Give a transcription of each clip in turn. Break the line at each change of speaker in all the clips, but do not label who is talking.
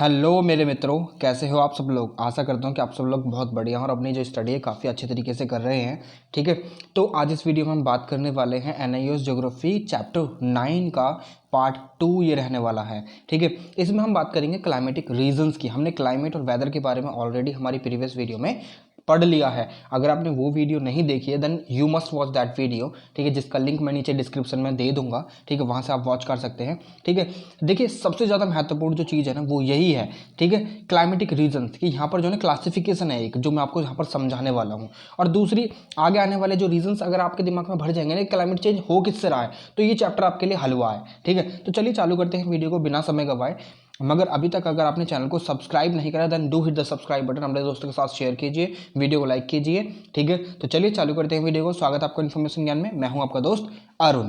Hello मेरे मित्रों, कैसे हो आप सब लोग। आशा करता हूँ कि आप सब लोग बहुत बढ़िया और अपनी जो स्टडी है काफ़ी अच्छे तरीके से कर रहे हैं। ठीक है, तो आज इस वीडियो में हम बात करने वाले हैं एनआईओएस ज्योग्राफी चैप्टर 9 का पार्ट 2 ये रहने वाला है। ठीक है, इसमें हम बात करेंगे क्लाइमेटिक रीजंस की। हमने क्लाइमेट और वेदर के बारे में ऑलरेडी हमारी प्रीवियस वीडियो में पढ़ लिया है। अगर आपने वो वीडियो नहीं देखी है then you must watch that video. ठीक है, जिसका लिंक मैं नीचे डिस्क्रिप्शन में दे दूंगा। ठीक है, वहाँ से आप वॉच कर सकते हैं। ठीक है, देखिए सबसे ज़्यादा महत्वपूर्ण जो चीज़ है ना वो यही है। ठीक है, क्लाइमेटिक रीजंस कि यहाँ पर जो है क्लासिफिकेशन है एक, जो मैं आपको यहाँ पर समझाने वाला हूँ। और दूसरी आगे आने वाले जो रीजंस अगर आपके दिमाग में भर जाएंगे ना क्लाइमेट चेंज हो किससे रहा है, तो ये चैप्टर आपके लिए हलवा है। ठीक है, तो चलिए चालू करते हैं वीडियो को बिना समय गवाए। मगर अभी तक अगर आपने चैनल को सब्सक्राइब नहीं करा then do hit the subscribe button, अपने दोस्तों के साथ शेयर कीजिए, वीडियो को लाइक कीजिए। ठीक है, तो चलिए चालू करते हैं वीडियो को। स्वागत है आपका इन्फॉर्मेशन ज्ञान में। मैं हूं आपका दोस्त अरुण।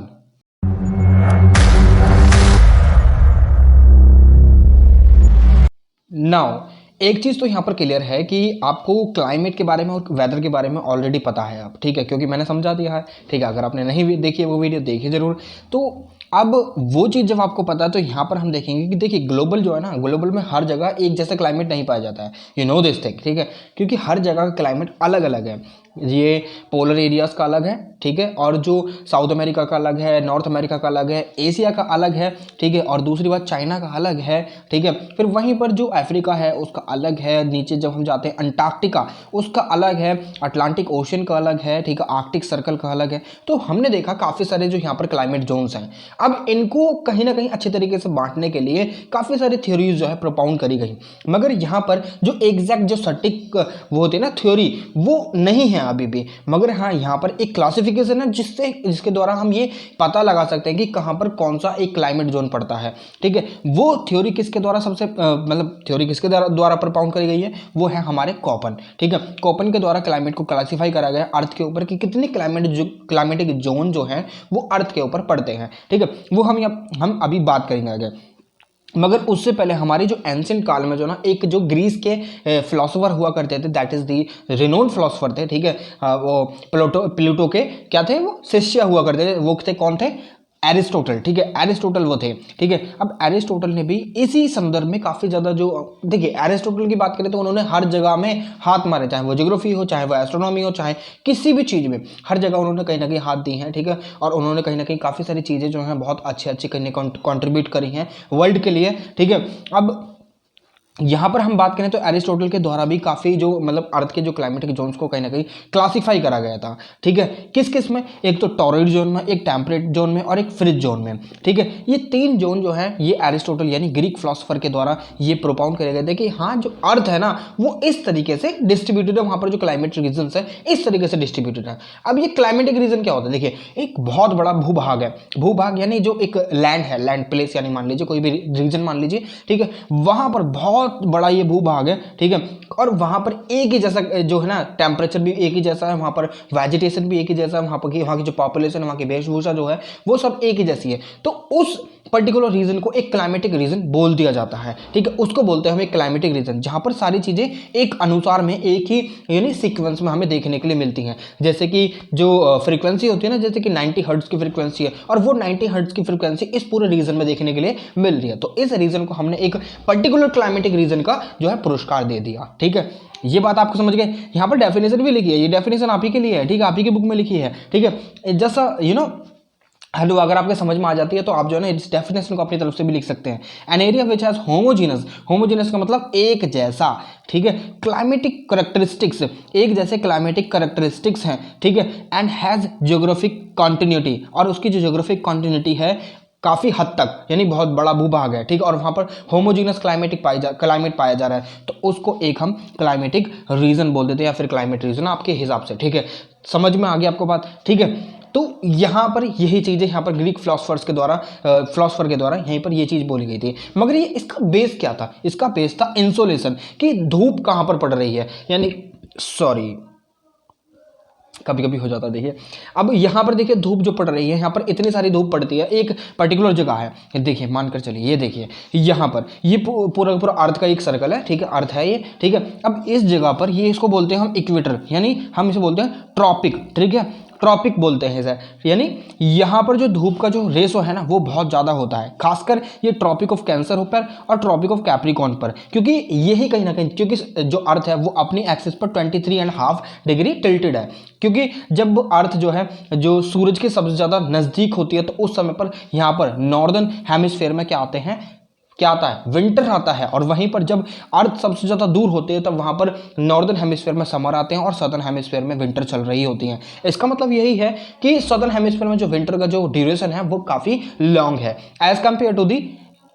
नाउ एक चीज़ तो यहाँ पर क्लियर है कि आपको क्लाइमेट के बारे में और वेदर के बारे में ऑलरेडी पता है अब। ठीक है, क्योंकि मैंने समझा दिया है। ठीक है, अगर आपने नहीं देखी है वो वीडियो देखिए ज़रूर। तो अब वो चीज़ जब आपको पता है तो यहाँ पर हम देखेंगे कि देखिए ग्लोबल जो है ना, ग्लोबल में हर जगह एक जैसा क्लाइमेट नहीं पाया जाता है। You know this thing. ठीक है, क्योंकि हर जगह का क्लाइमेट अलग अलग है। ये पोलर एरियाज़ का अलग है। ठीक है, और जो साउथ अमेरिका का अलग है, नॉर्थ अमेरिका का अलग है, एशिया का अलग है। ठीक है, और दूसरी बात चाइना का अलग है। ठीक है, फिर वहीं पर जो अफ्रीका है उसका अलग है। नीचे जब हम जाते हैं अंटार्कटिका उसका अलग है, अटलांटिक ओशन का अलग है। ठीक है, आर्कटिक सर्कल का अलग है। तो हमने देखा काफ़ी सारे जो यहाँ पर क्लाइमेट जोन्स हैं। अब इनको कहीं ना कहीं अच्छे तरीके से बांटने के लिए काफ़ी सारी थ्योरीज जो है प्रोपाउंड करी गई, मगर यहाँ पर जो एग्जैक्ट जो सटीक वो होती है ना थ्योरी, वो नहीं है अभी भी। मगर हाँ, यहाँ पर एक क्लासिफिकेशन है जिसके द्वारा हम ये पता लगा सकते हैं कि कहाँ पर कौन सा एक क्लाइमेट जोन पड़ता है। ठीक है, वो थ्योरी किसके द्वारा थ्योरी किसके द्वारा प्रोपाउंड करी गई है, वो है हमारे कॉपन। ठीक है, कॉपन के द्वारा क्लाइमेट को क्लासीफाई करा गया अर्थ के ऊपर कि कितने क्लाइमेटिक जोन जो है वो अर्थ के ऊपर पड़ते हैं। ठीक है, वो हम अभी बात करेंगे आगे। मगर उससे पहले हमारी जो एंशिएंट काल में जो ना एक जो ग्रीस के फिलोसोफर हुआ करते थे, that is the renowned philosopher थे। ठीक है, वो प्लूटो के क्या थे, वो शिष्य हुआ करते थे। वो थे कौन थे? एरिस्टोटल। ठीक है, एरिस्टोटल वो थे। ठीक है, अब एरिस्टोटल ने भी इसी संदर्भ में काफ़ी ज़्यादा जो देखिए एरिस्टोटल की बात करें तो उन्होंने हर जगह में हाथ मारे, चाहे वो ज्योग्राफी हो, चाहे वो एस्ट्रोनॉमी हो, चाहे किसी भी चीज़ में, हर जगह उन्होंने कहीं ना कहीं हाथ दी हैं। ठीक है, और उन्होंने कहीं ना कहीं काफ़ी सारी चीज़ें जो हैं बहुत अच्छी अच्छी कहीं कॉन्ट्रीब्यूट करी हैं वर्ल्ड के लिए। ठीक है, अब यहाँ पर हम बात करें तो एरिस्टोटल के द्वारा भी काफ़ी जो अर्थ के जो क्लाइमेटिक जोन्स को कहीं ना कहीं क्लासिफाई करा गया था। ठीक है, किस किस में? एक तो टॉर्रिड जोन में, एक टेम्परेट जोन में और एक फ्रिज जोन में। ठीक है, ये तीन जोन जो है ये एरिस्टोटल यानी ग्रीक फिलोसोफर के द्वारा ये प्रोपाउंड करे गए थे कि हाँ जो अर्थ है ना वो इस तरीके से डिस्ट्रीब्यूटेड है, वहाँ पर जो क्लाइमेटिक रीजन है इस तरीके से डिस्ट्रीब्यूटेड है। अब ये क्लाइमेटिक रीजन क्या होता है? देखिए एक बहुत बड़ा भूभाग है। भूभाग यानी जो एक लैंड है, लैंड प्लेस, यानी मान लीजिए कोई भी रीजन मान लीजिए। ठीक है, वहाँ पर बहुत बड़ा ये भूभाग है। ठीक है, और वहां पर एक ही जैसा जो है ना टेम्परेचर भी एक ही जैसा है, वहां पर वेजिटेशन भी एक ही जैसा है, वहां की जो पॉपुलेशन है, वहां की वेशभूषा जो है वो सब एक ही जैसी है। तो उस पर्टिकुलर रीजन को एक क्लाइमेटिक रीजन बोल दिया जाता है। ठीक है, उसको बोलते हैं हम एक क्लाइमेटिक रीजन, जहां पर सारी चीजें एक अनुसार में एक ही यानी सीक्वेंस में हमें देखने के लिए मिलती हैं। जैसे कि जो फ्रीक्वेंसी होती है ना, जैसे कि 90 हर्ट्ज की फ्रीक्वेंसी है और वो 90 हर्ट्ज की फ्रीक्वेंसी इस पूरे रीजन में देखने के लिए मिल रही है, तो इस रीजन को हमने एक पर्टिकुलर क्लाइमेटिक रीजन का जो है पुरस्कार दे दिया। ठीक है, ये बात आपको समझ गए। यहां पर डेफिनेशन भी लिखी है, ये डेफिनेशन आप ही के लिए है। ठीक है, आप ही की बुक में लिखी है। ठीक है, जैसा हेलो, अगर आपके समझ में आ जाती है तो आप जो है ना इस डेफिनेशन को अपनी तरफ से भी लिख सकते हैं। An area which has homogeneous, homogeneous का मतलब एक जैसा। ठीक है, क्लाइमेटिक करेक्टरिस्टिक्स, एक जैसे क्लाइमेटिक करेक्टरिस्टिक्स हैं। ठीक है, एंड हैज ज्योग्राफिक कॉन्टिन्यूटी, और उसकी जो ज्योग्राफिक कॉन्टिन्यूटी है काफ़ी हद तक यानी बहुत बड़ा भूभाग है। ठीक है, और वहाँ पर होमोजीनस क्लाइमेट पाया जा रहा है, तो उसको एक हम क्लाइमेटिक रीजन बोल देते हैं, या फिर क्लाइमेट रीजन आपके हिसाब से। ठीक है, समझ में आ गई आपको बात? ठीक है, तो यहाँ पर यही चीज़ें यहाँ पर ग्रीक फिलोसोफर के द्वारा यहीं पर ये चीज़ बोली गई थी। मगर ये इसका बेस क्या था? इसका बेस था इंसोलेशन, कि धूप कहाँ पर पड़ रही है, यानी सॉरी कभी कभी हो जाता है। देखिए अब यहाँ पर देखिए धूप जो पड़ रही है, यहाँ पर इतनी सारी धूप पड़ती है, एक पर्टिकुलर जगह है। देखिए मानकर चलिए, ये देखिए यहाँ पर ये पूरा पूरा अर्थ का एक सर्कल है। ठीक है, अर्थ है ये। ठीक है, अब इस जगह पर ये इसको बोलते हैं हम इक्वेटर, यानी हम इसे बोलते हैं ट्रॉपिक। ठीक है, ट्रॉपिक बोलते हैं इसे, यानी यहाँ पर जो धूप का जो रेशो है ना वो बहुत ज़्यादा होता है, खासकर ये ट्रॉपिक ऑफ कैंसर पर और ट्रॉपिक ऑफ कैप्रिकॉर्न पर, क्योंकि यही कहीं ना कहीं, क्योंकि जो अर्थ है वो अपनी एक्सिस पर 23.5 डिग्री टिल्टेड है, क्योंकि जब अर्थ जो है जो सूरज के सबसे ज़्यादा नज़दीक होती है तो उस समय पर यहाँ पर नॉर्दर्न हेमिस्फेयर में क्या आते हैं, क्या आता है, विंटर आता है, और वहीं पर जब अर्थ सबसे ज़्यादा दूर होते हैं तब वहाँ पर नॉर्दर्न हेमिस्फेयर में समर आते हैं और सदर्न हेमिस्फेयर में विंटर चल रही होती हैं। इसका मतलब यही है कि सदर्न हेमिस्फेयर में जो विंटर का जो ड्यूरेशन है वो काफ़ी लॉन्ग है as compare to the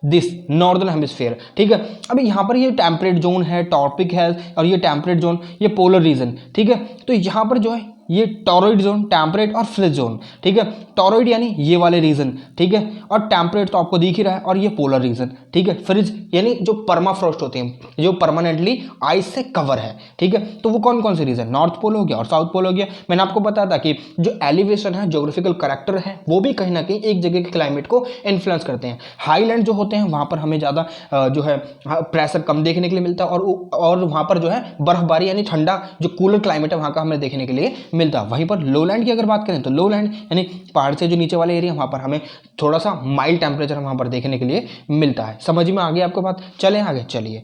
this northern hemisphere, ठीक है। अभी यहाँ पर ये टेम्परेट जोन है, टॉपिक है, और ये टेम्परेट जोन ये पोलर रीजन, ठीक है। तो यहाँ पर जो है ये टॉरॉइड जोन, टेम्परेट और फ्रिज जोन, ठीक है। टॉरॉइड यानी ये वाले रीजन, ठीक है, और टेम्परेट तो आपको दिख ही रहा है, और ये पोलर रीजन, ठीक है। फ्रिज यानी जो परमाफ्रॉस्ट होते हैं, जो परमानेंटली आइस से कवर है, ठीक है। तो वो कौन कौन से रीजन, नॉर्थ पोल हो गया और साउथ पोल हो गया। मैंने आपको बताया था कि जो एलिवेशन है, ज्योग्राफिकल करेक्टर है, वो भी कहीं ना कहीं एक जगह के क्लाइमेट को इन्फ्लुएंस करते हैं। हाईलैंड जो होते हैं वहाँ पर हमें ज़्यादा जो है प्रेशर कम देखने के लिए मिलता है, और वहाँ पर जो है बर्फबारी यानी ठंडा जो कूलर क्लाइमेट है वहाँ का हमें देखने के लिए मिलता है। वहीं पर लोलैंड की अगर बात करें तो लोलैंड यानी पहाड़ से जो नीचे वाले एरिया, वहाँ पर हमें थोड़ा सा माइल्ड टेम्परेचर वहाँ पर देखने के लिए मिलता है। समझ में आ गई आपको बात? चलें आगे, चलिए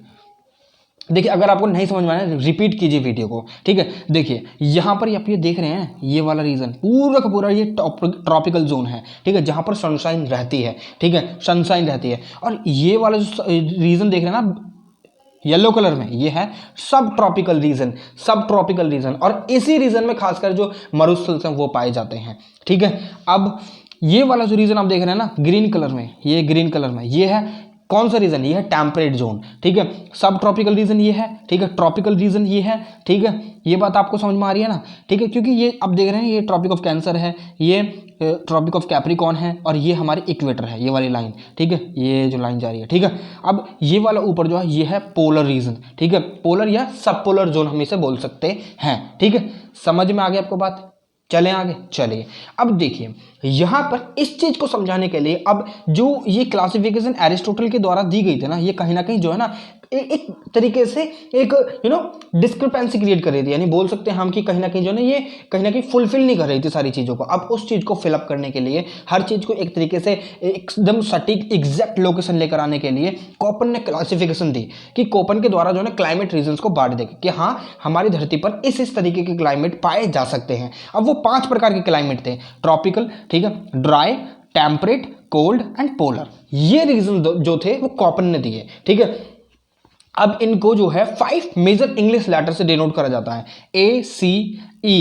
देखिए, अगर आपको नहीं समझ में आया रिपीट कीजिए वीडियो को, ठीक है। देखिए यहाँ पर आप ये देख रहे हैं, ये वाला रीजन पूरा का पूरा ये ट्रॉपिकल जोन है, ठीक है, जहाँ पर सनशाइन रहती है, ठीक है, सनशाइन रहती है। और ये वाला जो रीजन देख रहे हैं ना येलो कलर में, ये है सब ट्रॉपिकल रीजन, सब ट्रॉपिकल रीजन, और इसी रीजन में खासकर जो मरुस्थल हैं वो पाए जाते हैं, ठीक है। अब ये वाला जो रीजन आप देख रहे हैं ना ग्रीन कलर में, ये ग्रीन कलर में, ये है कौन सा रीजन, ये है टेम्परेट जोन, ठीक है। सब ट्रॉपिकल रीजन ये है, ठीक है, ट्रॉपिकल रीजन ये है, ठीक है। ये बात आपको समझ में आ रही है ना, ठीक है, क्योंकि ये आप देख रहे हैं ये ट्रॉपिक ऑफ कैंसर है, ये ट्रॉपिक ऑफ कैप्रिकॉर्न है, और ये हमारी इक्वेटर है, ये वाली लाइन, ठीक है, ये जो लाइन जा रही है, ठीक है। अब ये वाला ऊपर जो है ये है पोलर रीजन, ठीक है, पोलर या सब पोलर जोन हम इसे बोल सकते हैं, ठीक है। समझ में आ गई आपको बात? चलें आगे, चलिए अब देखिए यहाँ पर इस चीज को समझाने के लिए अब जो ये क्लासिफिकेशन एरिस्टोटल के द्वारा दी गई थी ना, ये कहीं ना कहीं जो है ना एक तरीके से एक डिस्क्रिपेंसी क्रिएट कर रही थी, यानी बोल सकते हैं हम कि कहीं ना कहीं जो है ना ये कहीं ना कहीं फुलफिल नहीं कर रही थी सारी चीज़ों को। अब उस चीज़ को फिलअप करने के लिए, हर चीज़ को एक तरीके से एकदम सटीक एग्जैक्ट लोकेशन लेकर आने के लिए कोपन ने क्लासिफिकेशन दी कि कोपन के द्वारा जो है ना क्लाइमेट रीजन्स को बांट देगा कि हाँ हमारी धरती पर इस तरीके के क्लाइमेट पाए जा सकते हैं। अब वो 5 प्रकार के क्लाइमेट थे, ट्रॉपिकल, ठीक है, dry, temperate, cold and polar. ये रीजन जो थे वो कॉपन ने दिए, ठीक है। अब इनको जो है 5 मेजर इंग्लिश लेटर से डिनोट करा जाता है, A, C, E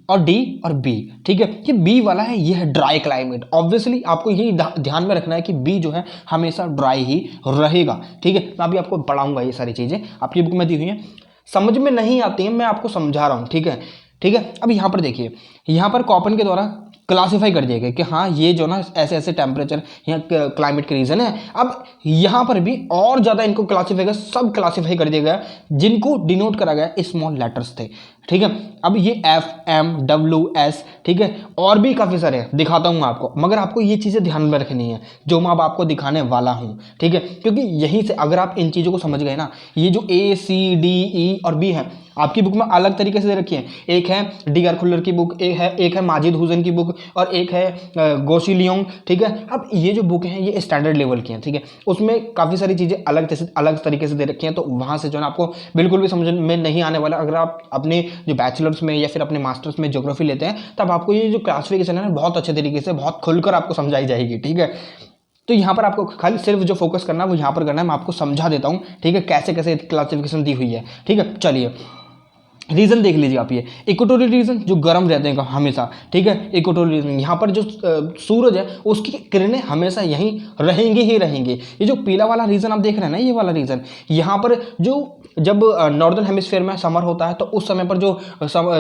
और D और B, ठीक है। ये B वाला है, ये है ड्राई क्लाइमेट। ऑब्वियसली आपको यही ध्यान में रखना है कि B जो है हमेशा ड्राई ही रहेगा, ठीक है। मैं अभी आपको पढ़ाऊंगा ये सारी चीज़ें, आपकी बुक में दी हुई हैं, समझ में नहीं आती हैं मैं आपको समझा रहा हूँ, ठीक है, ठीक है। अब यहाँ पर देखिए, यहाँ पर कॉपन के द्वारा क्लासीफाई कर दिया गया कि हाँ ये जो ना ऐसे ऐसे टेम्परेचर यहाँ क्लाइमेट के रीजन है। अब यहाँ पर भी और ज़्यादा इनको क्लासीफाई सब क्लासीफाई कर दिया गया जिनको डिनोट करा गया स्मॉल लेटर्स थे, ठीक है। अब ये F, M, W, S, ठीक है, और भी काफ़ी सारे हैं, दिखाता हूँ आपको, मगर आपको ये चीज़ें ध्यान में रखनी है जो मैं अब आपको दिखाने वाला हूँ, ठीक है। क्योंकि यहीं से अगर आप इन चीज़ों को समझ गए ना, ये जो A, C, D, E और B है आपकी बुक में अलग तरीके से दे रखी है। एक है डी.आर. खुल्लर की बुक, एक है माजिद हुसैन की बुक, और एक है गोशी लियोंग, ठीक है। अब ये जो बुक हैं ये स्टैंडर्ड लेवल की हैं, ठीक है, उसमें काफ़ी सारी चीज़ें अलग तरीके से दे रखी हैं, तो वहाँ से जो है ना आपको बिल्कुल भी समझ में नहीं आने वाला। अगर आप अपने जो बैचलर्स में या फिर अपने मास्टर्स में ज्योग्राफी लेते हैं तब आपको ये जो क्लासिफिकेशन है ना बहुत अच्छे तरीके से बहुत खुलकर आपको समझाई जाएगी, ठीक है। तो यहाँ पर आपको खाली सिर्फ जो फोकस करना है वो यहाँ पर करना है, मैं आपको समझा देता हूँ, ठीक है, कैसे कैसे क्लासिफिकेशन दी हुई है, ठीक है। चलिए रीजन देख लीजिए आप, ये इक्वेटोरियल रीजन जो गर्म रहते हैं हमेशा, ठीक है, इक्वेटोरियल रीजन यहाँ पर जो सूरज है उसकी किरणें हमेशा यहीं रहेंगी ही रहेंगी। ये जो पीला वाला रीजन आप देख रहे हैं ना, ये वाला रीजन, यहाँ पर जब नॉर्दर्न हेमिस्फीयर में समर होता है तो उस समय पर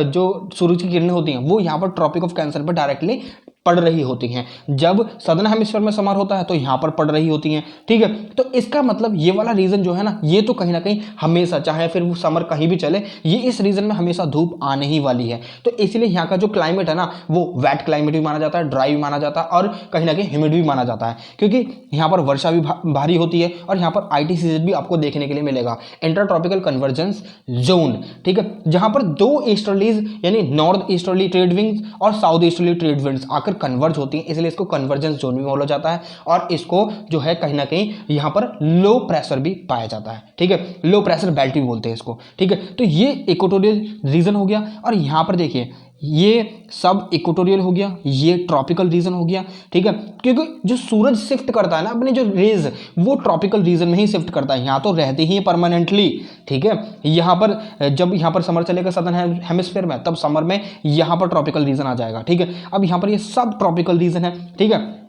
जो सूरज की किरणें होती हैं वो यहाँ पर ट्रॉपिक ऑफ कैंसर पर डायरेक्टली पड़ रही होती हैं। जब सदर्न हेमिस्फीयर में समर होता है तो यहाँ पर पड़ रही होती हैं, ठीक है। तो इसका मतलब ये वाला रीजन जो है ना, ये तो कहीं ना कहीं हमेशा, चाहे फिर वो समर कहीं भी चले, ये इस रीजन में हमेशा धूप आने ही वाली है। तो इसलिए यहाँ का जो क्लाइमेट है ना, वो वेट क्लाइमेट भी माना जाता है, ड्राई भी माना जाता है, और कहीं ना कहीं ह्यूमिड भी माना जाता है, क्योंकि यहाँ पर वर्षा भी भारी होती है, और यहाँ पर ITCZ भी आपको देखने के लिए मिलेगा, इंटर ट्रॉपिकल कन्वर्जेंस जोन, ठीक है, जहाँ पर दो ईस्टर्लीज यानी नॉर्थ ईस्टर्ली ट्रेड विंग्स और साउथ ईस्टर्ली ट्रेड विंड्स आकर कन्वर्ज होती हैं, इसलिए इसको कन्वर्जेंस जोन भी बोला जाता है। और इसको जो है कहीं ना कहीं यहाँ पर लो प्रेशर भी पाया जाता है, ठीक है, लो प्रेशर बेल्ट भी बोलते हैं इसको, ठीक है। तो ये इक्वेटोरियल रीजन हो गया, और यहाँ पर देखिए ये सब इक्वेटोरियल हो गया, ये ट्रॉपिकल रीजन हो गया, ठीक है, क्योंकि जो सूरज शिफ्ट करता है ना अपने जो रेज, वो ट्रॉपिकल रीजन में ही शिफ्ट करता है, यहाँ तो रहते ही परमानेंटली, ठीक है। यहाँ पर जब यहाँ पर समर चलेगा सदर्न हेमिस्फीयर में, तब समर में यहाँ पर ट्रॉपिकल रीजन आ जाएगा, ठीक है। अब यहाँ पर ये सब ट्रॉपिकल रीजन है, ठीक है,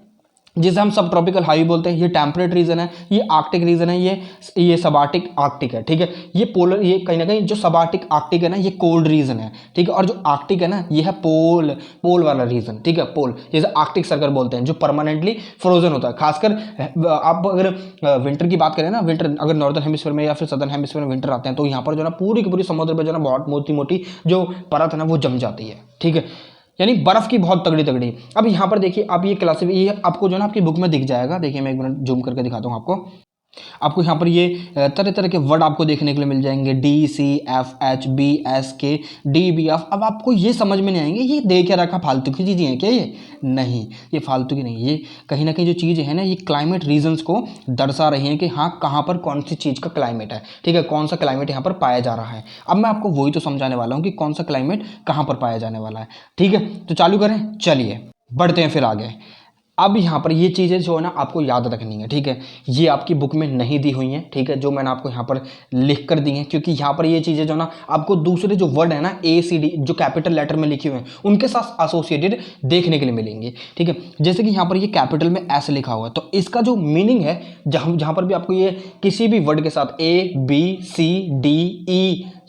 जिसे हम सब ट्रॉपिकल हाई बोलते हैं। ये टेम्परेट रीजन है, ये आर्कटिक रीजन है, ये सबार्टिक आर्कटिक है, ठीक है। ये पोलर, ये कहीं ना कहीं जो सबार्टिक आर्कटिक है ना, ये कोल्ड रीजन है, ठीक है, और जो आर्कटिक है ना, ये है पोल वाला रीजन, ठीक है, पोल, जैसे आर्कटिक सर्कल बोलते हैं, जो परमानेंटली फ्रोजन होता है। खासकर आप अगर विंटर की बात करें ना, विंटर अगर नॉर्दर्न हेमिस्फीयर में या फिर सदर्न हेमिस्फीयर में विंटर आते हैं, तो यहाँ पर जो है ना पूरी की पूरी समुद्र पर जो है ना बहुत मोटी मोटी जो परत है ना, वो जम जाती है, ठीक है, यानी बर्फ की बहुत तगड़ी तगड़ी। अब यहाँ पर देखिए, आप ये ये आपको जो है ना आपकी बुक में दिख जाएगा, देखिए मैं एक मिनट जूम करके दिखाता हूँ आपको यहाँ पर ये तरह तरह के वर्ड आपको देखने के लिए मिल जाएंगे, DCFHBSK DBF। अब आपको ये समझ में नहीं आएंगे, ये दे के रखा फालतू की चीज़ें हैं क्या, ये नहीं, ये फालतू की नहीं, ये कहीं ना कहीं जो चीज़ें हैं ना, ये क्लाइमेट रीजंस को दर्शा रही हैं कि हाँ कहाँ पर कौन सी चीज़ का क्लाइमेट है, ठीक है, कौन सा क्लाइमेट यहाँ पर पाया जा रहा है। अब मैं आपको वही तो समझाने वाला हूँ कि कौन सा क्लाइमेट कहाँ पर पाया जाने वाला है, ठीक है। तो चालू करें, चलिए बढ़ते हैं फिर आगे। अब यहाँ पर ये चीज़ें जो है ना आपको याद रखनी है, ठीक है, ये आपकी बुक में नहीं दी हुई हैं, ठीक है, जो मैंने आपको यहाँ पर लिख कर दी हैं, क्योंकि यहाँ पर ये चीज़ें जो ना आपको दूसरे जो वर्ड है ना ACD जो कैपिटल लेटर में लिखे हुए हैं उनके साथ एसोसिएटेड देखने के लिए मिलेंगे, ठीक है। जैसे कि यहाँ पर ये कैपिटल में S लिखा हुआ है, तो इसका जो मीनिंग है, जहाँ पर भी आपको ये किसी भी वर्ड के साथ ABCDE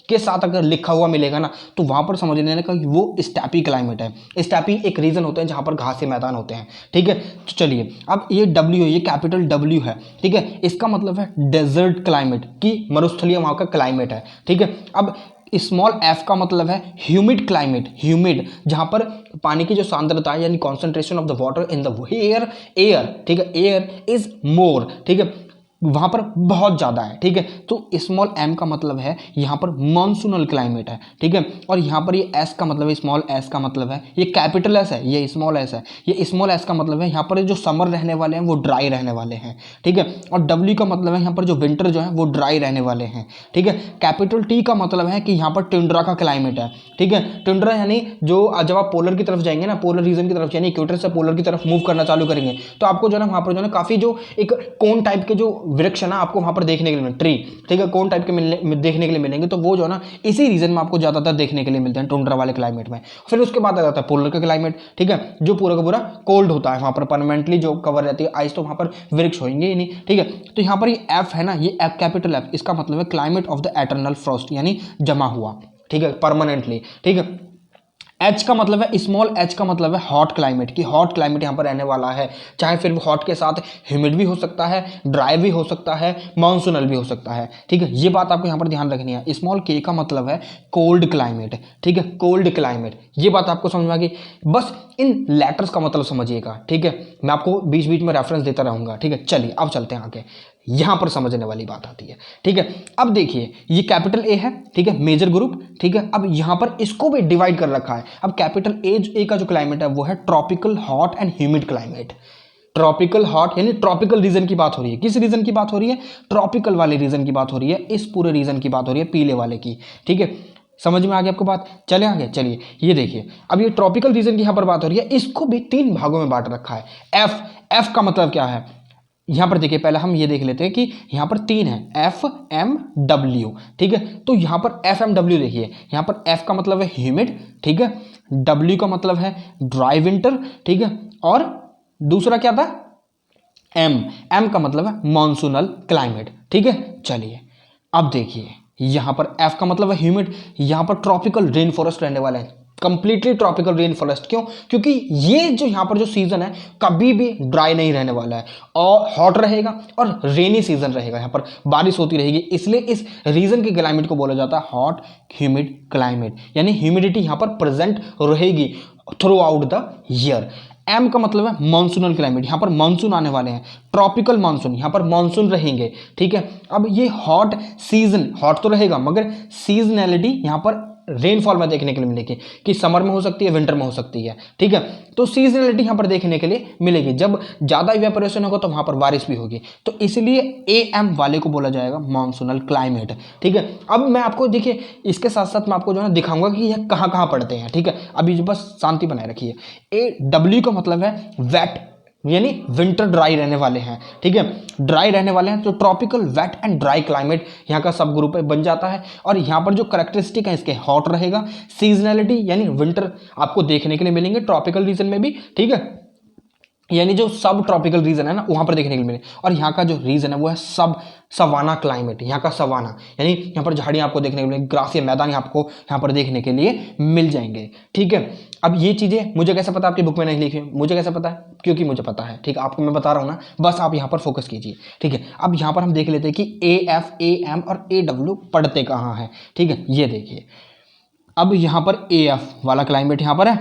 के साथ अगर लिखा हुआ मिलेगा ना, तो वहां पर समझ लेने का वो स्टैपी क्लाइमेट है। स्टैपी एक रीजन होते हैं जहां पर घास के मैदान होते हैं, ठीक है। तो चलिए, अब ये W है, ये कैपिटल W है, ठीक है, इसका मतलब है डेजर्ट क्लाइमेट की मरुस्थलीय वहां का क्लाइमेट है, ठीक है। अब स्मॉल f का मतलब है ह्यूमिड क्लाइमेट, ह्यूमिड जहां पर पानी की जो सांद्रता है यानी concentration of the water in the air, ठीक है, एयर इज मोर, ठीक है, वहां पर बहुत ज्यादा है, ठीक है। तो स्मॉल m का मतलब है यहाँ पर मॉनसूनल क्लाइमेट है, ठीक है। और यहाँ पर ये s का मतलब है, स्मॉल s का मतलब है, ये कैपिटल S है, ये स्मॉल s है, ये स्मॉल s का मतलब है यहाँ पर जो समर रहने वाले हैं वो ड्राई रहने वाले हैं, ठीक है। और W का मतलब है यहाँ पर जो विंटर जो है वो ड्राई रहने वाले हैं, ठीक है। कैपिटल T का मतलब है कि यहाँ पर टुंड्रा का क्लाइमेट है, ठीक है। टुंड्रा यानी जो जब आप पोलर की तरफ जाएंगे ना, पोलर रीजन की तरफ, यानी इक्वेटर से पोलर की तरफ मूव करना चालू करेंगे, तो आपको जो है वहाँ पर जो है काफी जो एक कोन टाइप के जो वृक्ष है ना आपको वहां पर देखने के लिए ट्री, ठीक है, कोन टाइप के देखने के लिए मिलेंगे, तो वो जो है ना इसी रीजन में आपको ज्यादातर देखने के लिए मिलते हैं, टुंड्रा वाले क्लाइमेट में। फिर उसके बाद आ जाता है पोलर का क्लाइमेट, ठीक है, जो पूरा का पूरा कोल्ड होता है, वहां पर परमानेंटली जो कवर रहती है आइस, तो वहां पर वृक्ष होंगे ही नहीं, ठीक है। तो यहाँ पर ये एफ है ना, ये एफ कैपिटल F, इसका मतलब है climate of the eternal Frost, यानी जमा हुआ, ठीक है, परमानेंटली, ठीक है। H का मतलब है, स्मॉल h का मतलब है हॉट क्लाइमेट की, हॉट क्लाइमेट यहाँ पर रहने वाला है, चाहे फिर हॉट के साथ ह्यूमिड भी हो सकता है, ड्राई भी हो सकता है, मानसूनल भी हो सकता है, ठीक है। ये बात आपको यहाँ पर ध्यान रखनी है। स्मॉल k का मतलब है कोल्ड क्लाइमेट, ठीक है, कोल्ड क्लाइमेट, ये बात आपको समझ में आ गई। बस इन लेटर्स का मतलब समझिएगा, ठीक है, मैं आपको बीच बीच में रेफरेंस देता रहूंगा, ठीक है। चलिए अब चलते हैं आगे, यहां पर समझने वाली बात आती है, ठीक है। अब देखिए ये कैपिटल A है, ठीक है, मेजर ग्रुप, ठीक है। अब यहां पर इसको भी डिवाइड कर रखा है। अब कैपिटल A का जो क्लाइमेट है वो है tropical hot and humid climate. Tropical hot यानी ट्रॉपिकल रीजन की बात हो रही है, किस रीजन की बात हो रही है, ट्रॉपिकल वाले रीजन की बात हो रही है, इस पूरे रीजन की बात हो रही है, पीले वाले की, ठीक है। समझ में आ गया आपको बात, चले आगे, चलिए ये देखिए, अब ये ट्रॉपिकल रीजन की यहां पर बात हो रही है, इसको भी 3 भागों में बांट रखा है। एफ का मतलब क्या है, यहां पर देखिए, पहले हम ये देख लेते हैं कि यहां पर 3 है, FMW, ठीक है। तो यहां पर FMW देखिए, यहां पर F का मतलब है ह्यूमिड, ठीक है, W का मतलब है ड्राई विंटर, ठीक है, और दूसरा क्या था, M का मतलब है मॉनसूनल क्लाइमेट, ठीक है। चलिए अब देखिए, यहां पर F का मतलब है ह्यूमिड, यहां पर ट्रॉपिकल रेन फॉरेस्ट रहने वाले हैं, कंप्लीटली ट्रॉपिकल रेन फॉरेस्ट। क्यों? क्योंकि ये जो यहाँ पर जो सीजन है कभी भी ड्राई नहीं रहने वाला है और हॉट रहेगा और रेनी सीजन रहेगा, यहाँ पर बारिश होती रहेगी। इसलिए इस रीजन के क्लाइमेट को बोला जाता है हॉट ह्यूमिड क्लाइमेट, यानी ह्यूमिडिटी यहाँ पर प्रेजेंट रहेगी throughout the year. M का मतलब है मानसूनल क्लाइमेट, यहाँ पर मानसून आने वाले हैं, ट्रॉपिकल मानसून, यहाँ पर मानसून रहेंगे, ठीक है। अब ये हॉट सीजन, हॉट तो रहेगा मगर सीजनैलिटी यहाँ पर रेनफॉल में देखने के लिए मिलेगी कि समर में हो सकती है, विंटर में हो सकती है, ठीक है। तो सीजनलिटी यहाँ पर देखने के लिए मिलेगी। जब ज़्यादा इवेपोरेशन होगा तो वहाँ पर बारिश भी होगी, तो इसलिए AM वाले को बोला जाएगा मानसूनल क्लाइमेट, ठीक है। अब मैं आपको देखिए इसके साथ साथ मैं आपको जो है ना दिखाऊंगा कि यह कहाँ कहाँ पड़ते हैं, ठीक है। अभी बस शांति बनाए रखिए। AW का मतलब है वेट, यानी विंटर ड्राई रहने वाले हैं, ठीक है, ड्राई रहने वाले हैं। तो tropical wet and dry climate यहाँ का सब ग्रुप बन जाता है। और यहाँ पर जो करेक्टरिस्टिक है इसके हॉट रहेगा, सीजनैलिटी यानी विंटर आपको देखने के लिए मिलेंगे ट्रॉपिकल रीजन में भी, ठीक है, यानी जो सब ट्रॉपिकल रीजन है ना वहाँ पर देखने के लिए मिले। और यहाँ का जो रीजन है वो है सब सवाना क्लाइमेट, यहाँ का सवाना यानी यहाँ पर झाड़ियाँ आपको देखने को मिलेंगी, ग्रासिया मैदान आपको यहाँ पर देखने के लिए मिल जाएंगे, ठीक है। अब ये चीज़ें मुझे कैसे पता, आपकी बुक में नहीं लिखी, मुझे कैसे पता है? क्योंकि मुझे पता है, ठीक है। आपको मैं बता रहा हूँ ना, बस आप यहाँ पर फोकस कीजिए, ठीक है। अब यहाँ पर हम देख लेते हैं कि AF, AM और AW पढ़ते कहाँ हैं, ठीक है। ये देखिए अब यहाँ पर AF वाला क्लाइमेट यहाँ पर है,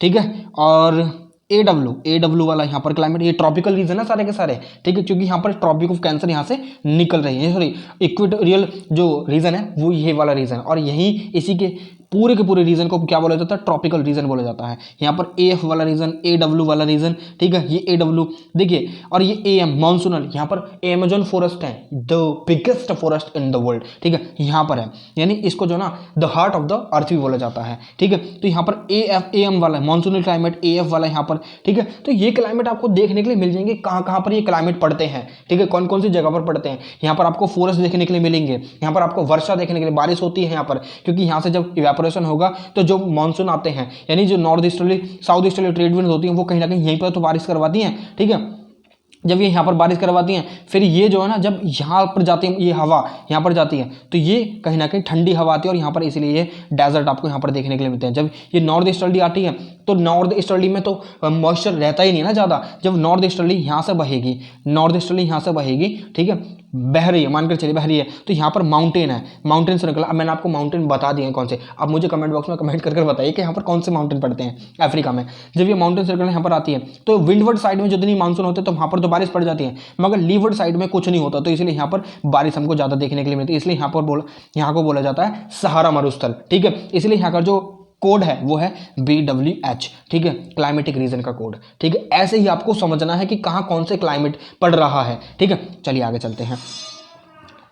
ठीक है, और AW वाला यहाँ पर क्लाइमेट, ये ट्रॉपिकल रीजन है सारे के सारे, ठीक है, क्योंकि यहाँ पर ट्रॉपिक ऑफ कैंसर यहाँ से निकल रही है, सॉरी इक्वेटोरियल जो रीजन है वो ये वाला रीजन, और यही इसी के पूरे रीजन को क्या बोला जाता है? ट्रॉपिकल रीजन बोला जाता है। यहाँ पर AF वाला रीजन, AW वाला रीजन, ठीक है, ये AW देखिए, और ये AM मानसूनल, यहाँ पर अमेजन फॉरेस्ट है, the biggest forest in the world, ठीक है, यहाँ पर है, यानी इसको जो ना the heart of the earth भी बोला जाता है, ठीक है। तो यहाँ पर AF AM वाला मानसूनल क्लाइमेट, AF वाला यहाँ पर, ठीक है। तो ये क्लाइमेट आपको देखने के लिए मिल जाएंगे, कहाँ कहाँ पर ये क्लाइमेट पड़ते हैं, ठीक है, कौन कौन सी जगह पर पड़ते हैं। यहाँ पर आपको फॉरेस्ट देखने के लिए मिलेंगे, यहाँ पर आपको वर्षा देखने के लिए, बारिश होती है यहाँ पर, क्योंकि यहाँ से जब इवेपोरेशन होगा तो जो मानसून आते हैं, यानी जो north easterly south easterly trade wind होती हैं, वो कहीं ना कहीं यहीं पर तो बारिश करवाती हैं, ठीक है। जब ये यहाँ पर बारिश करवाती हैं, फिर ये जो है ना जब यहाँ पर जाती है, ये हवा यहाँ पर जाती है तो ये कहीं ना कहीं ठंडी हवा आती है, और यहाँ पर इसलिए ये डेजर्ट आपको यहाँ पर देखने के लिए मिलते हैं। जब ये नॉर्थ ईस्टर्ली आती है तो नॉर्थ ईस्टर्ली में तो मॉइस्चर रहता ही नहीं ना ज़्यादा। जब नॉर्थ ईस्टर्ली यहाँ से बहेगी, नॉर्थ ईस्टर्ली यहाँ से बहेगी, ठीक है, बह रही है, मानकर चलिए बह रही है, तो यहाँ पर माउंटेन है, माउंटेन से निकला। अब मैंने आपको माउंटेन बता दिए हैं कौन से, अब मुझे कमेंट बॉक्स में कमेंट करके बताइए कि यहाँ पर कौन से माउंटेन पड़ते हैं अफ्रीका में। जब ये माउंटेन सर्कल यहाँ पर आती है तो विंडवर्ड साइड में जितनी मानसून होते हैं तो वहाँ पर तो बारिश पड़ जाती है, मगर लीवर्ड साइड में कुछ नहीं होता, तो इसलिए यहाँ पर बारिश हमको ज़्यादा देखने के लिए मिलती है। इसलिए यहाँ को बोला जाता है सहारा मरुस्थल, ठीक है। इसलिए यहाँ का जो कोड है वो है BWH, ठीक है, क्लाइमेटिक रीजन का कोड, ठीक है। ऐसे ही आपको समझना है कि कहाँ कौन से क्लाइमेट पड़ रहा है, ठीक है। चलिए आगे चलते हैं।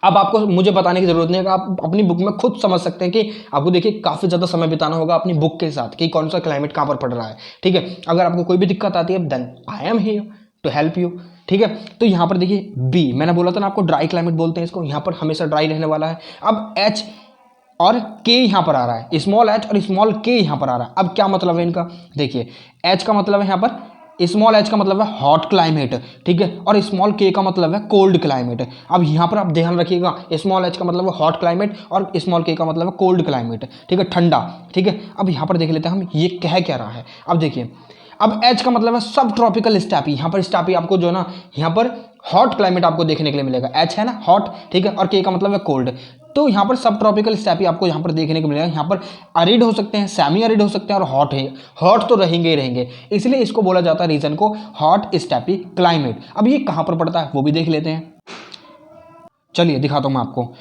अब आपको मुझे बताने की जरूरत नहीं है, आप अपनी बुक में खुद समझ सकते हैं कि आपको देखिए काफ़ी ज़्यादा समय बिताना होगा अपनी बुक के साथ कि कौन सा क्लाइमेट कहाँ पर पड़ रहा है, ठीक है। अगर आपको कोई भी दिक्कत आती है then I am here to help you, ठीक है। तो यहाँ पर देखिए B, मैंने बोला था ना आपको ड्राई क्लाइमेट बोलते हैं इसको, यहाँ पर हमेशा ड्राई रहने वाला है। अब H और K यहाँ पर आ रहा है, स्मॉल h और स्मॉल k यहाँ पर आ रहा है। अब क्या मतलब है इनका, देखिए H का मतलब है यहाँ पर, स्मॉल h का मतलब है हॉट क्लाइमेट, ठीक है, और स्मॉल k का मतलब है कोल्ड क्लाइमेट। अब यहाँ पर आप ध्यान रखिएगा, स्मॉल h का मतलब है हॉट क्लाइमेट और स्मॉल k का मतलब है कोल्ड क्लाइमेट, ठीक है, ठंडा, ठीक है। अब यहाँ पर देख लेते हैं हम ये कह क्या रहा है। अब देखिए, अब H का मतलब है सब ट्रॉपिकल स्टेपी, यहाँ पर स्टेपी आपको जो है ना यहाँ पर हॉट क्लाइमेट आपको देखने के लिए मिलेगा। H है ना हॉट, ठीक है, और K का मतलब है कोल्ड, तो यहाँ पर सब ट्रॉपिकल स्टेपी आपको यहाँ पर देखने को मिलेगा। यहाँ पर अरिड हो सकते हैं, सेमी अरिड हो सकते हैं, और हॉट है, हॉट तो रहेंगे ही रहेंगे, इसलिए इसको बोला जाता है रीजन को हॉट स्टेपी क्लाइमेट। अब ये कहाँ पर पड़ता है वो भी देख लेते हैं, चलिए दिखाता हूँ मैं आपको।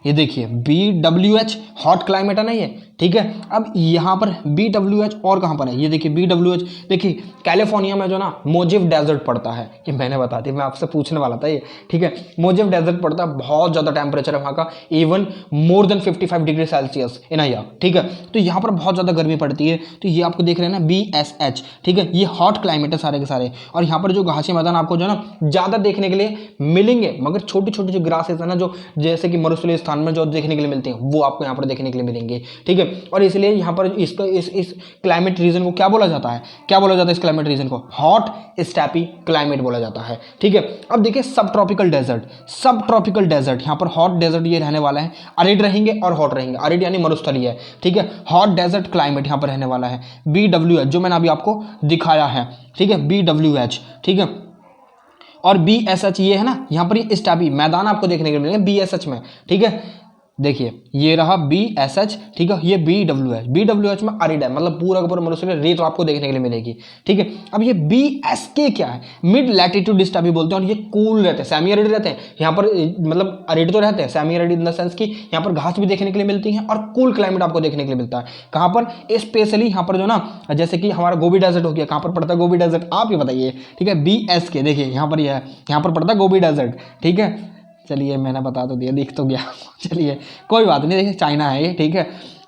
ये देखिए BWH हॉट क्लाइमेट है ना ये, ठीक है। अब यहाँ पर BWH और कहाँ पर है, ये देखिए BWH, देखिए कैलिफोर्निया में जो ना मोजिव डेजर्ट पड़ता है, ये मैंने बता दिया, मैं आपसे पूछने वाला था ये, ठीक है। मोजिव डेजर्ट पड़ता है, बहुत ज़्यादा टेम्परेचर है वहाँ का, even more than 55 degree Celsius in a year, ठीक है। तो यहाँ पर बहुत ज़्यादा गर्मी पड़ती है, तो ये आपको देख रहे हैं ना BSH, ठीक है, ये हॉट क्लाइमेट है सारे के सारे। और यहाँ पर जो घासी मैदान आपको जो ना ज़्यादा देखने के लिए मिलेंगे, मगर छोटी छोटी जो ग्रासेस है ना, जो जैसे कि मरुस्थलीय राजस्थान में जो देखने के लिए मिलते हैं वो आपको यहाँ पर देखने के लिए मिलेंगे, ठीक है। और इसलिए यहाँ पर इसका इस क्लाइमेट रीजन को क्या बोला जाता है, क्या बोला जाता है इस क्लाइमेट रीजन को, हॉट स्टेपी क्लाइमेट बोला जाता है, ठीक है। अब देखिए सब ट्रॉपिकल डेजर्ट, सब ट्रॉपिकल डेजर्ट, यहाँ पर हॉट डेजर्ट ये रहने वाला है, अरिड रहेंगे और हॉट रहेंगे, अरिड यानी मरुस्थलीय है, ठीक है। हॉट डेजर्ट क्लाइमेट यहाँ पर रहने वाला है, BWH जो मैंने अभी आपको दिखाया है, ठीक है, BWH, ठीक है। और BSH ये है ना, यहाँ पर ये स्टेपी मैदान आपको देखने को मिलेंगे BSH में, ठीक है। देखिए ये रहा BSH, ठीक है, ये BWH में अरिड है, मतलब पूरा का पूरा मरुस्थलीय रेत आपको देखने के लिए मिलेगी, ठीक है। अब ये BSK क्या है, मिड लैटिट्यूड स्टेपी बोलते हैं, और ये कूल रहते हैं, सेमी अरिड रहते हैं यहाँ पर, मतलब अरिड तो रहते हैं, semi arid in the sense कि यहाँ पर घास भी देखने के लिए मिलती है और कूल क्लाइमेट आपको देखने के लिए मिलता है। कहाँ पर, स्पेशली यहाँ पर जो ना, जैसे कि हमारा गोबी डेजर्ट हो गया, कहाँ पर पड़ता है गोबी डेजर्ट, आप ही बताइए, ठीक है। BSK देखिए यहाँ पर यह है, यहाँ पर पड़ता है गोबी डेजर्ट, ठीक है। चलिए मैंने बता तो दिया, दिख तो गया चलिए कोई बात नहीं, देखिए चाइना है ये, ठीक है।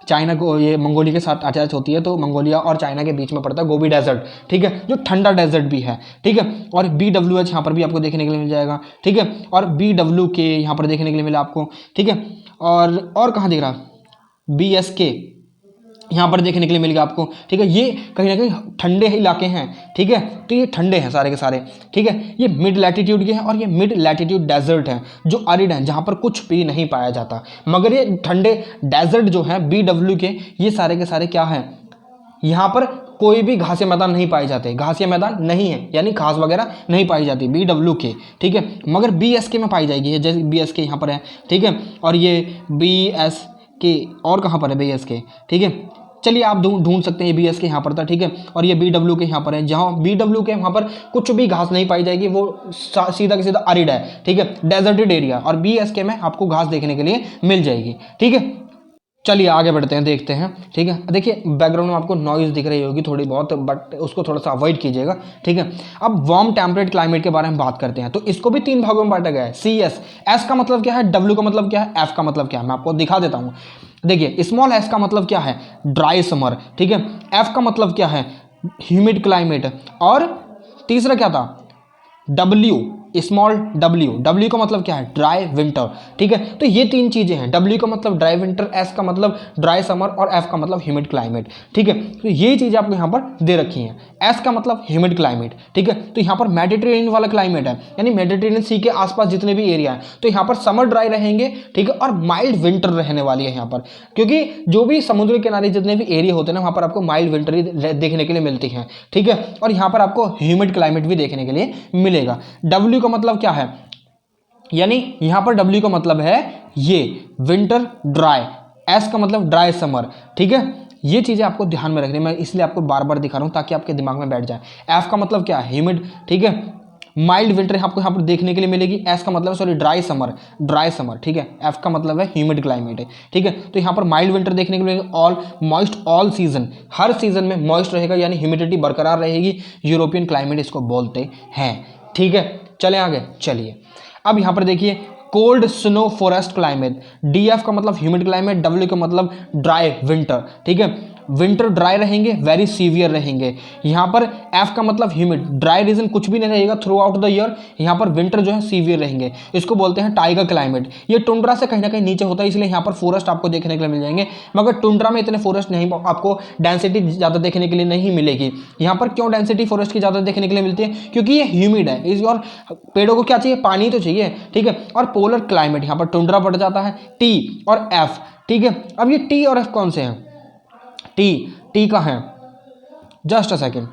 चाइना को ये मंगोलिया के साथ अटैच होती है, तो मंगोलिया और चाइना के बीच में पड़ता है गोबी डेजर्ट, ठीक है, जो ठंडा डेजर्ट भी है, ठीक है। और BWH यहाँ पर भी आपको देखने के लिए मिल जाएगा, ठीक है। और BWK यहाँ पर देखने के लिए मिला आपको, ठीक है। और कहाँ दिख रहा, BSK यहाँ पर देखने के लिए मिलेगा आपको, ठीक है। ये कहीं ना कहीं ठंडे इलाके हैं, ठीक है, तो ये ठंडे हैं सारे के सारे, ठीक है। ये मिड लैटिट्यूड के हैं और ये मिड लैटिट्यूड डेजर्ट हैं जो अरिड हैं, जहाँ पर कुछ भी नहीं पाया जाता। मगर ये ठंडे डेजर्ट जो हैं BW के, ये सारे के सारे क्या हैं, यहाँ पर कोई भी घासिया मैदान नहीं पाए जाते, घासिया मैदान नहीं है, यानी घास वगैरह नहीं पाई जाती BW के, ठीक है। मगर BSK में पाई जाएगी, जैसे BSK यहाँ पर है, ठीक है। और ये BSK और कहाँ पर है BSK, ठीक है। चलिए आप ढूंढ सकते हैं, ये BSK यहाँ पर था, ठीक है। और ये BW के यहाँ पर है, जहाँ BW के वहाँ पर कुछ भी घास नहीं पाई जाएगी, वो सीधा के सीधा अरिड है, ठीक है, डेजर्टेड एरिया। और BSK में आपको घास देखने के लिए मिल जाएगी, ठीक है। चलिए आगे बढ़ते हैं, देखते हैं, ठीक है। देखिए बैकग्राउंड में आपको नॉइज दिख रही होगी थोड़ी बहुत, बट उसको थोड़ा सा अवॉइड कीजिएगा, ठीक है। अब वार्म टेम्परेट क्लाइमेट के बारे में बात करते हैं, तो इसको भी 3 भागों में बांटा गया है। CS, S का मतलब क्या है, W का मतलब क्या है, F का मतलब क्या है, मैं आपको दिखा देता हूँ। देखिए स्मॉल S का मतलब क्या है, ड्राई समर, ठीक है। F का मतलब क्या है, ह्यूमिड क्लाइमेट। और तीसरा क्या था, W, स्मॉल W का मतलब क्या है, ड्राई विंटर, ठीक है। तो ये 3 चीजें हैं, W का मतलब ड्राई विंटर, S का मतलब ड्राई समर और F का मतलब ह्यूमिड क्लाइमेट, ठीक है। तो ये चीजें आपको यहाँ पर दे रखी हैं। S का मतलब ह्यूमिड क्लाइमेट, ठीक है। तो यहाँ पर मेडिटेरेनियन वाला क्लाइमेट है, यानी मेडिटेरेनियन सी के आसपास जितने भी एरिया है, तो यहाँ पर समर ड्राई रहेंगे, ठीक है, और माइल्ड विंटर रहने वाली है यहाँ पर, क्योंकि जो भी समुद्र किनारे जितने भी एरिया होते हैं ना, वहाँ पर आपको माइल्ड विंटर ही देखने के लिए मिलती है, ठीक है। और यहाँ पर आपको ह्यूमिड क्लाइमेट भी देखने के लिए मिलेगा। W का मतलब क्या है, यानी यहां पर W का मतलब है ये विंटर ड्राई, S का मतलब ड्राई समर, ठीक है। ये चीजें आपको ध्यान में रखनी है, मैं इसलिए आपको बार बार दिखा रहा हूं ताकि आपके दिमाग में बैठ जाए। F का मतलब क्या है, ह्यूमिड, ठीक है, माइल्ड विंटर आपको यहाँ पर देखने के लिए मिलेगी। S का मतलब सॉरी ड्राई समर, ठीक है। F का मतलब है ह्यूमिड क्लाइमेट है, ठीक है। तो यहाँ पर माइल्ड विंटर देखने के लिए मिलेगा। ऑल मॉइस्ट ऑल सीजन, हर सीजन में मॉइस्ट रहेगा, यानी ह्यूमिडिटी बरकरार रहेगी। यूरोपियन क्लाइमेट इसको बोलते हैं, ठीक है। चले आगे, चलिए अब यहां पर देखिए cold snow forest climate. DF का मतलब ह्यूमिड क्लाइमेट, W का मतलब ड्राई विंटर, ठीक है। विंटर ड्राई रहेंगे, वेरी सीवियर रहेंगे। यहाँ पर F का मतलब ह्यूमिड, ड्राई रीजन कुछ भी नहीं रहेगा थ्रू आउट द ईयर। यहाँ पर विंटर जो है सीवियर रहेंगे, इसको बोलते हैं टाइगर क्लाइमेट। ये टुंड्रा से कहीं ना कहीं नीचे होता है, इसलिए यहाँ पर फॉरेस्ट आपको देखने के लिए मिल जाएंगे, मगर टुंड्रा में इतने फॉरेस्ट नहीं, आपको डेंसिटी ज़्यादा देखने के लिए नहीं मिलेगी। यहाँ पर क्यों डेंसिटी फॉरेस्ट की ज़्यादा देखने के लिए मिलती है, क्योंकि ये ह्यूमिड है, और पेड़ों को क्या चाहिए, पानी तो चाहिए, ठीक है। और पोलर क्लाइमेट, यहाँ पर टुंड्रा पड़ जाता है, T और F, ठीक है। अब ये T और F कौन से हैं, टी का है, जस्ट अ सेकेंड,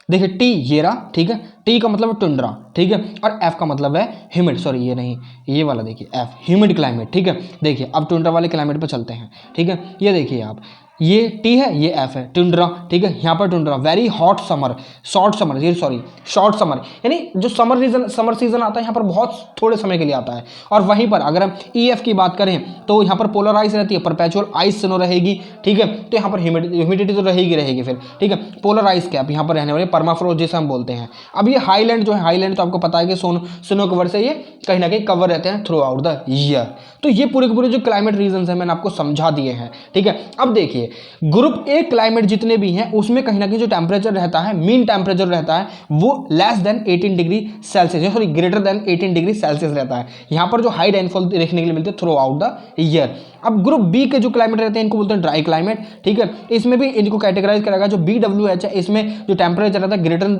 देखिए T ये रहा, ठीक है। T का मतलब है टुंड्रा, ठीक है। और F का मतलब है ह्यूमिड, सॉरी ये नहीं, ये वाला देखिए F, ह्यूमिड क्लाइमेट, ठीक है। देखिए अब टुंड्रा वाले क्लाइमेट पे चलते हैं, ठीक है। ये देखिए आप, ये T है, ये F है, टुंड्रा, ठीक है। यहाँ पर tundra, very hot summer, short summer, ये सॉरी शॉर्ट समर, यानी जो समर सीजन आता है यहाँ पर बहुत थोड़े समय के लिए आता है। और वहीं पर अगर हम EF की बात करें तो यहाँ पर पोलर आइस रहती है, परपेचुअल आइस स्नो रहेगी, ठीक है। तो यहाँ पर ह्यूमिडिटी तो रहेगी फिर, ठीक है। पोलर आइस कैप यहाँ पर रहने वाले, परमाफ्रोस्ट जिसे हम बोलते हैं। अब ये हाईलैंड जो है, हाईलैंड तो आपको पता है कि स्नो कवर से ये कहीं ना कहीं कवर रहते हैं थ्रू आउट द ईयर। तो ये पूरे के पूरे जो क्लाइमेट रीजन है मैंने आपको समझा दिए हैं, ठीक है। अब देखिए देखिए ग्रुप ए क्लाइमेट जितने भी हैं उसमें कहीं ना कहीं जो टेम्परेचर रहता है, मीन टेम्परेचर रहता है वो less than 18 degree Celsius, sorry greater than 18 degree Celsius रहता है। यहाँ पर जो हाई रेनफॉल देखने के लिए मिलते हैं थ्रू आउट द ईयर। अब ग्रुप बी के जो क्लाइमेट रहते हैं इनको बोलते हैं ड्राई क्लाइमेट, ठीक है। इसमें भी इनको कैटेगराइज करेगा जो BWH है, इसमें जो टेम्परेचर रहता है ग्रेटर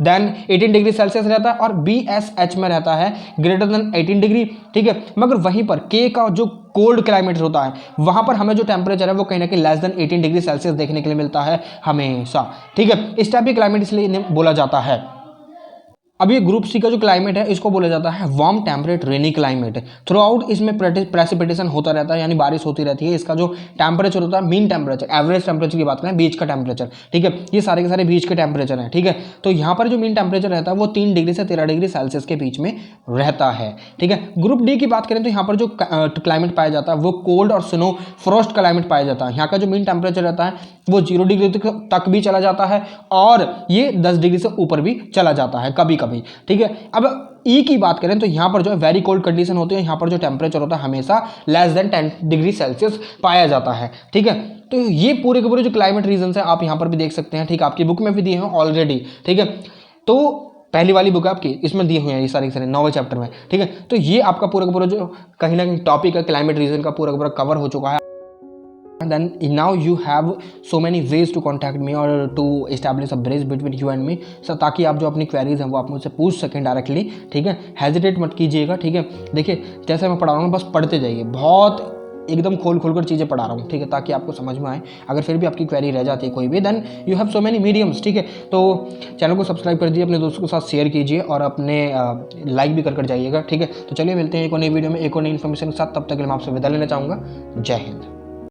देन 18 डिग्री सेल्सियस रहता है और BSH में रहता है ग्रेटर देन 18 डिग्री, ठीक है। मगर वहीं पर के का जो कोल्ड क्लाइमेट होता है वहां पर हमें जो टेम्परेचर है वो कहीं ना कहीं लेस देन 18 डिग्री सेल्सियस देखने के लिए मिलता है हमेशा, ठीक है। इस टाइप की क्लाइमेट इसलिए इन्हें बोला जाता है। अब ये ग्रुप सी का जो क्लाइमेट है इसको बोला जाता है वार्म टेम्परेट रेनी क्लाइमेट। थ्रू आउट इसमें प्रेसिपिटेशन होता रहता है, यानी बारिश होती रहती है। इसका जो टेम्परेचर होता है मीन टेम्परेचर, एवरेज टेम्परेचर की बात करें, बीच का टेम्परेचर, ठीक है। ये सारे के सारे बीच के टेम्परेचर हैं, ठीक है। तो यहाँ पर जो मीन टेम्परेचर रहता है वो 3 डिग्री से 13 डिग्री सेल्सियस के बीच में रहता है, ठीक है। ग्रुप डी की बात करें तो यहाँ पर जो क्लाइमेट पाया जाता है वो कोल्ड और स्नो फ्रॉस्ट क्लाइमेट पाया जाता है। यहाँ का जो मीन टेम्परेचर रहता है वो 0 डिग्री तक भी चला जाता है और ये 10 डिग्री से ऊपर भी चला जाता है कभी कभी, ठीक है। अब ई की बात करें तो यहाँ पर जो है वेरी कोल्ड कंडीशन होती है, यहाँ पर जो टेम्परेचर होता है हमेशा लेस देन 10 डिग्री सेल्सियस पाया जाता है, ठीक है। तो ये पूरे के पूरे जो क्लाइमेट रीजन है आप यहाँ पर भी देख सकते हैं, ठीक है। आपकी बुक में भी दिए हैं ऑलरेडी, ठीक है। तो पहली वाली बुक आपकी इसमें दिए हुए हैं ये सारे नौवें चैप्टर में, ठीक है। तो ये आपका पूरा का पूरा जो कहीं ना कहीं टॉपिक है क्लाइमेट रीजन का पूरा कवर हो चुका है। Then now you have so many ways to contact me or to establish a bridge between you and me, sir ताकि आप जो अपनी क्वेरीज हैं वो आप मुझसे पूछ सकें डायरेक्टली, ठीक है। हेजिटेट मत कीजिएगा, ठीक है। देखिए जैसे मैं पढ़ा रहा हूँ बस पढ़ते जाइए, बहुत एकदम खोल कर चीज़ें पढ़ा रहा हूँ, ठीक है, ताकि आपको समझ में आए। अगर फिर भी आपकी क्वेरी रह जाती है कोई भी, then you have so many mediums, ठीक है। तो चैनल को सब्सक्राइब कर दीजिए, अपने दोस्तों के साथ शेयर कीजिए और अपने लाइक भी कर जाइएगा, ठीक है। तो चलिए मिलते हैं एक और नई वीडियो में एक और नई इन्फॉर्मेशन के साथ, तब तक के लिए मैं आपसे विदा लेना चाहूँगा। जय हिंद।